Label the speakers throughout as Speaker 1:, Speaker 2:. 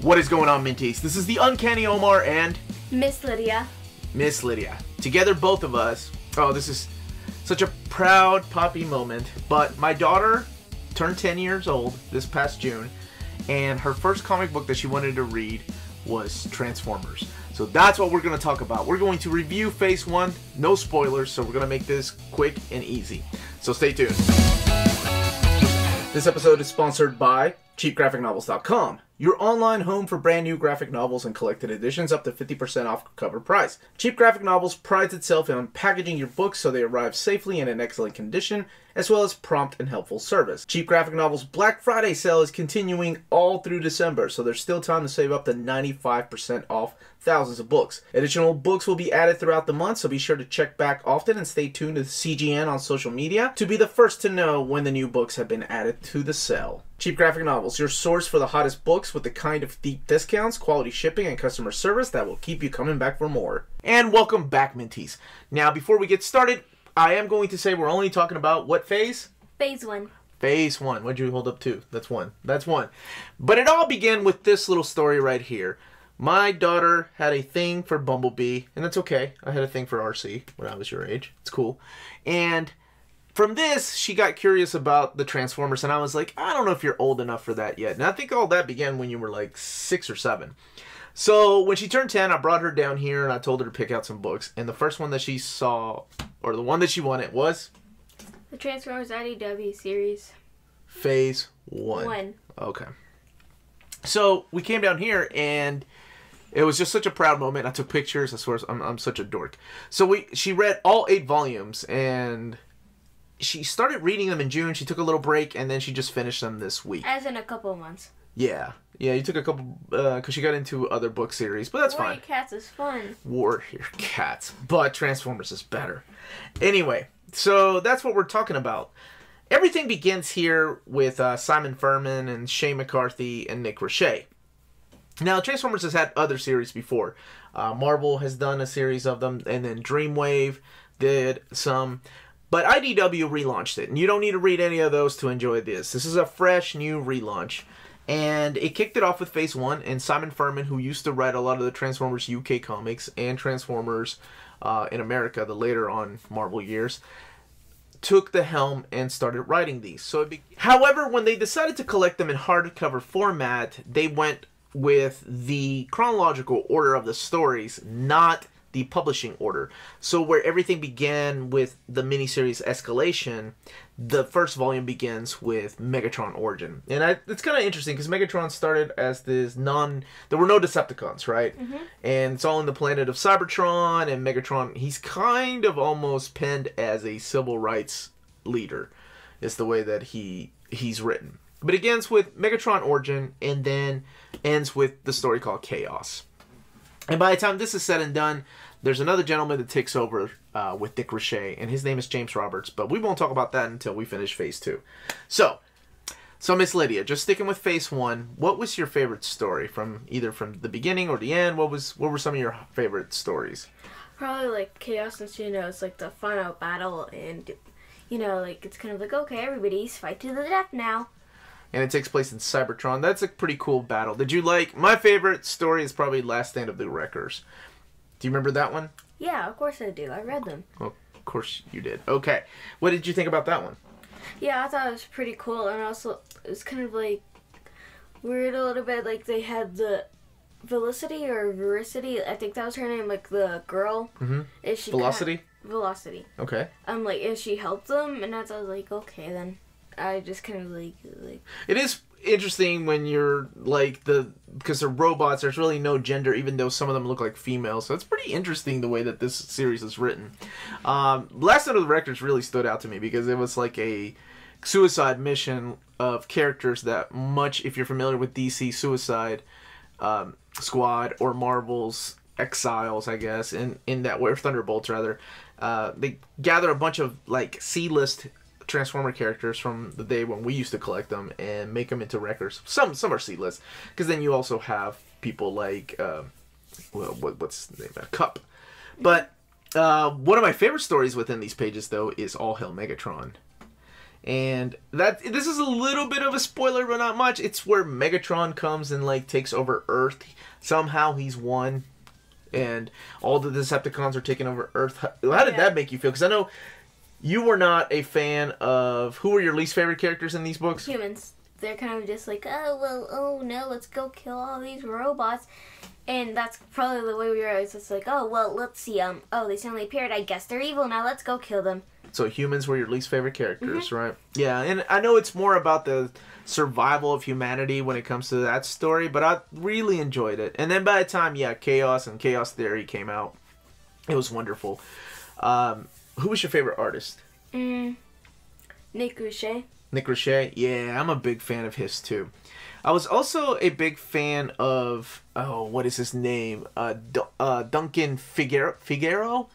Speaker 1: What is going on, Minties? This is the Uncanny Omar and
Speaker 2: Miss Lydia.
Speaker 1: Miss Lydia. Together, both of us. Oh, this is such a proud poppy moment. But my daughter turned 10 years old this past June, and her first comic book that she wanted to read was Transformers. So that's what we're going to talk about. We're going to review Phase 1, no spoilers, so we're going to make this quick and easy. So stay tuned. This episode is sponsored by CheapGraphicNovels.com, your online home for brand new graphic novels and collected editions up to 50% off cover price. Cheap Graphic Novels prides itself on packaging your books so they arrive safely and in excellent condition, as well as prompt and helpful service. Cheap Graphic Novels Black Friday sale is continuing all through December, so there's still time to save up to 95% off thousands of books. Additional books will be added throughout the month, so be sure to check back often and stay tuned to CGN on social media to be the first to know when the new books have been added to the sale. Cheap Graphic Novels, your source for the hottest books with the kind of deep discounts, quality shipping, and customer service that will keep you coming back for more. And welcome back, Minties. Now, before we get started, I am going to say we're only talking about what phase?
Speaker 2: Phase 1.
Speaker 1: Phase 1. What'd you hold up to? That's 1. That's 1. But it all began with this little story right here. My daughter had a thing for Bumblebee, and that's okay. I had a thing for RC when I was your age. It's cool. And from this, she got curious about the Transformers, and I was like, I don't know if you're old enough for that yet. And I think all that began when you were like 6 or 7. So when she turned 10, I brought her down here, and I told her to pick out some books. And the first one that she saw, or the one that she wanted, was?
Speaker 2: The Transformers IDW series.
Speaker 1: Phase 1. Okay. So we came down here, and it was just such a proud moment. I took pictures. I swear, I'm such a dork. So she read all 8 volumes, and she started reading them in June. She took a little break, and then she just finished them this week.
Speaker 2: As in a couple of months.
Speaker 1: Yeah, you took a couple, because she got into other book series, but that's fine.
Speaker 2: Warrior Cats is fun.
Speaker 1: Warrior Cats, but Transformers is better. Anyway, so that's what we're talking about. Everything begins here with Simon Furman and Shane McCarthy and Nick Richey. Now, Transformers has had other series before. Marvel has done a series of them, and then Dreamwave did some. But IDW relaunched it, and you don't need to read any of those to enjoy this. This is a fresh, new relaunch. And it kicked it off with Phase 1, and Simon Furman, who used to write a lot of the Transformers UK comics and Transformers in America, the later on Marvel years, took the helm and started writing these. However, when they decided to collect them in hardcover format, they went with the chronological order of the stories, not the publishing order. So where everything began with the miniseries Escalation, the first volume begins with Megatron Origin. And it's kind of interesting because Megatron started as this there were no Decepticons, right? Mm-hmm. And it's all in the planet of Cybertron, and Megatron, he's kind of almost penned as a civil rights leader, is the way that he's written. But it begins with Megatron Origin and then ends with the story called Chaos. And by the time this is said and done, there's another gentleman that takes over with Nick Richey, and his name is James Roberts, but we won't talk about that until we finish Phase 2. So Miss Lydia, just sticking with Phase 1, what was your favorite story either from the beginning or the end? What were some of your favorite stories?
Speaker 2: Probably like Chaos, since it's like the final battle, and like it's kind of like, okay, everybody's fight to the death now.
Speaker 1: And it takes place in Cybertron. That's a pretty cool battle. Did you like... My favorite story is probably Last Stand of the Wreckers. Do you remember that one?
Speaker 2: Yeah, of course I do. I read them.
Speaker 1: Well, of course you did. Okay. What did you think about that one?
Speaker 2: Yeah, I thought it was pretty cool. And also, it was kind of like weird a little bit. Like, they had the Velocity or Veracity. I think that was her name. Like, the girl.
Speaker 1: Mm-hmm. Velocity?
Speaker 2: Velocity.
Speaker 1: Okay.
Speaker 2: And she helped them. And I was like, okay, then. I just kind of like...
Speaker 1: It is interesting when you're like because they're robots, there's really no gender, even though some of them look like females. So it's pretty interesting the way that this series is written. Last Night of the Wreckers really stood out to me because it was like a suicide mission of characters that much, if you're familiar with DC Suicide Squad or Marvel's Exiles, I guess, in that way, or Thunderbolts rather, they gather a bunch of like C-list Transformer characters from the day when we used to collect them and make them into wreckers. Some are C-list, because then you also have people like what's the name? Cup. But one of my favorite stories within these pages, though, is All Hail Megatron. And this is a little bit of a spoiler, but not much. It's where Megatron comes and like takes over Earth. Somehow he's won, and all the Decepticons are taking over Earth. How did that make you feel? Because I know you were not a fan of... Who were your least favorite characters in these books?
Speaker 2: Humans. They're kind of just like, oh, well, oh no, let's go kill all these robots. And that's probably the way we were always just like, oh, well, let's see, oh, they suddenly appeared, I guess they're evil now, let's go kill them.
Speaker 1: So humans were your least favorite characters, right? Yeah, and I know it's more about the survival of humanity when it comes to that story, but I really enjoyed it. And then by the time, Chaos and Chaos Theory came out, it was wonderful. Who was your favorite artist?
Speaker 2: Nick Richey.
Speaker 1: Nick Richey? Yeah, I'm a big fan of his too. I was also a big fan of, what is his name? Duncan Figueroa?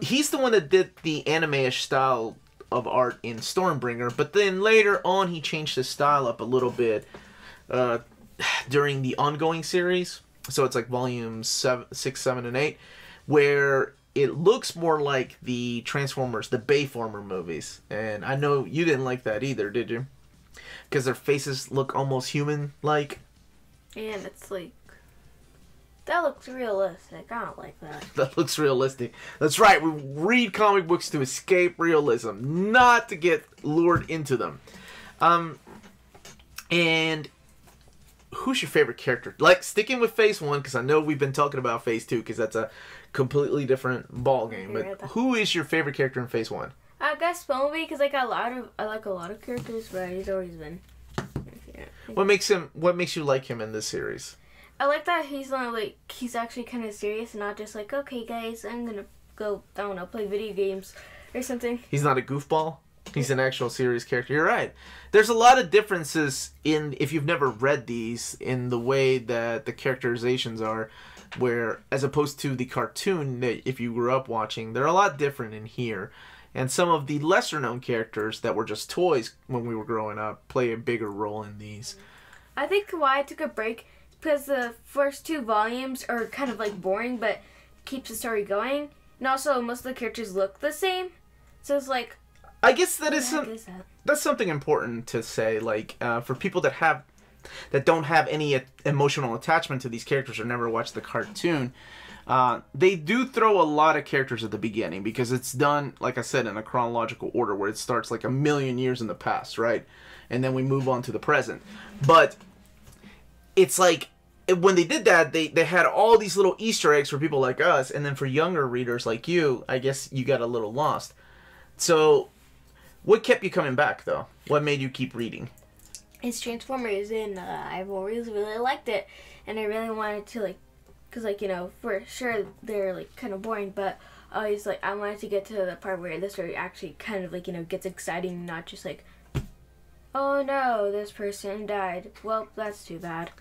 Speaker 1: He's the one that did the anime-ish style of art in Stormbringer, but then later on he changed his style up a little bit during the ongoing series. So it's like volumes 6, 7, and 8, where it looks more like the Transformers, the Bayformer movies. And I know you didn't like that either, did you? Because their faces look almost human-like.
Speaker 2: And it's like, that looks realistic. I don't like that.
Speaker 1: That looks realistic. That's right. We read comic books to escape realism, not to get lured into them. And who's your favorite character? Like, sticking with Phase 1, because I know we've been talking about Phase 2, because that's a completely different ball game. But who is your favorite character in Phase 1?
Speaker 2: I guess Bumblebee, because I like a lot of characters, but he's always been.
Speaker 1: What makes you like him in this series?
Speaker 2: I like that he's not like, he's actually kind of serious and not just like, okay guys, I'm gonna go, I don't know, play video games or something.
Speaker 1: He's not a goofball. He's an actual serious character. You're right. There's a lot of differences in, if you've never read these, in the way that the characterizations are, where as opposed to the cartoon that if you grew up watching, they're a lot different in here. And some of the lesser known characters that were just toys when we were growing up play a bigger role in these.
Speaker 2: I think why I took a break, because the first 2 volumes are kind of like boring, but keeps the story going. And also most of the characters look the same. So it's like,
Speaker 1: I guess that's something important to say. Like, for people that don't have any emotional attachment to these characters or never watched the cartoon, they do throw a lot of characters at the beginning because it's done, like I said, in a chronological order where it starts like 1,000,000 years in the past, right? And then we move on to the present. But it's like, when they did that, they had all these little Easter eggs for people like us, and then for younger readers like you, I guess you got a little lost. So, what kept you coming back, though? What made you keep reading?
Speaker 2: It's Transformers, and I've always really liked it, and I really wanted to, like, because, like, you know, for sure they're, like, kind of boring, but always, like, I wanted to get to the part where the story actually kind of, like, you know, gets exciting, not just, like, oh no, this person died. Well, that's too bad.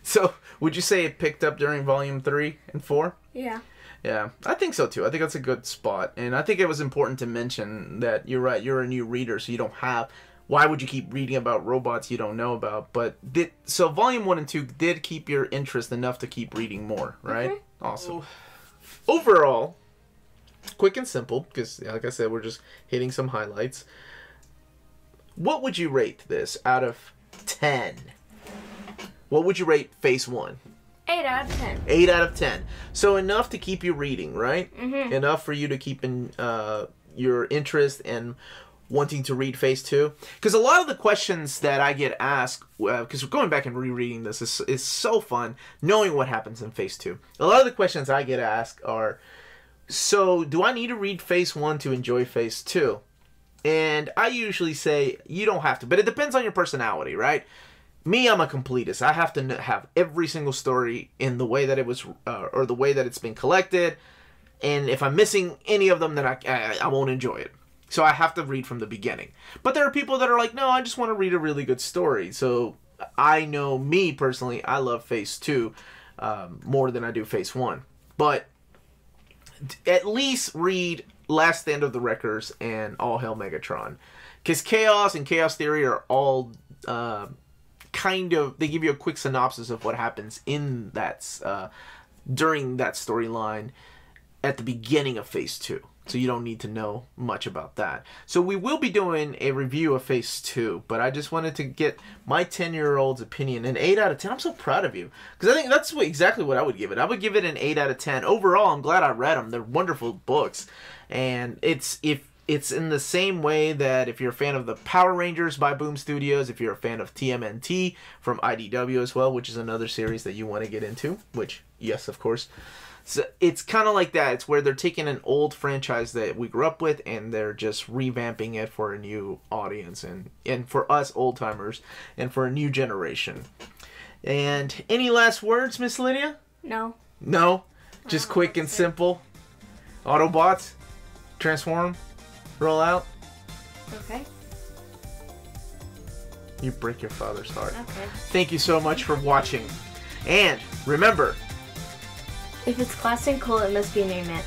Speaker 1: So, would you say it picked up during volume 3 and 4?
Speaker 2: Yeah.
Speaker 1: Yeah, I think so too. I think that's a good spot. And I think it was important to mention that you're right, you're a new reader, so you don't have... Why would you keep reading about robots you don't know about? But so volume 1 and 2 did keep your interest enough to keep reading more, right? Mm-hmm. Awesome. Overall, quick and simple, because like I said, we're just hitting some highlights. What would you rate this out of 10? What would you rate Phase 1?
Speaker 2: 8 out of 10.
Speaker 1: 8 out of 10. So enough to keep you reading, right?
Speaker 2: Mm-hmm.
Speaker 1: Enough for you to keep in your interest and wanting to read Phase 2. Because a lot of the questions that I get asked, because going back and rereading this is so fun, knowing what happens in Phase 2. A lot of the questions I get asked are, so do I need to read Phase 1 to enjoy Phase 2? And I usually say, you don't have to. But it depends on your personality, right? Me, I'm a completist. I have to have every single story in the way that it was, or the way that it's been collected. And if I'm missing any of them, then I won't enjoy it. So I have to read from the beginning. But there are people that are like, no, I just want to read a really good story. So I know, me personally, I love Phase 2 more than I do Phase 1. But at least read Last Stand of the Wreckers and All Hail Megatron. Because Chaos and Chaos Theory are all... kind of, they give you a quick synopsis of what happens in that during that storyline at the beginning of Phase 2. So you don't need to know much about that. So we will be doing a review of Phase 2, but I just wanted to get my 10-year-old's opinion. An 8 out of 10. I'm so proud of you. Because I think that's exactly what I would give it. I would give it an 8 out of 10. Overall, I'm glad I read them. They're wonderful books. And it's in the same way that if you're a fan of the Power Rangers by Boom Studios, if you're a fan of TMNT from IDW as well, which is another series that you want to get into, which, yes, of course. So it's kind of like that. It's where they're taking an old franchise that we grew up with and they're just revamping it for a new audience and for us old timers and for a new generation. And any last words, Miss Lydia?
Speaker 2: No.
Speaker 1: No? Just quick and simple. Autobots, transform, roll out.
Speaker 2: Okay.
Speaker 1: You break your father's heart.
Speaker 2: Okay.
Speaker 1: Thank you so much for watching. And remember,
Speaker 2: if it's classic and cool, it must be an amen.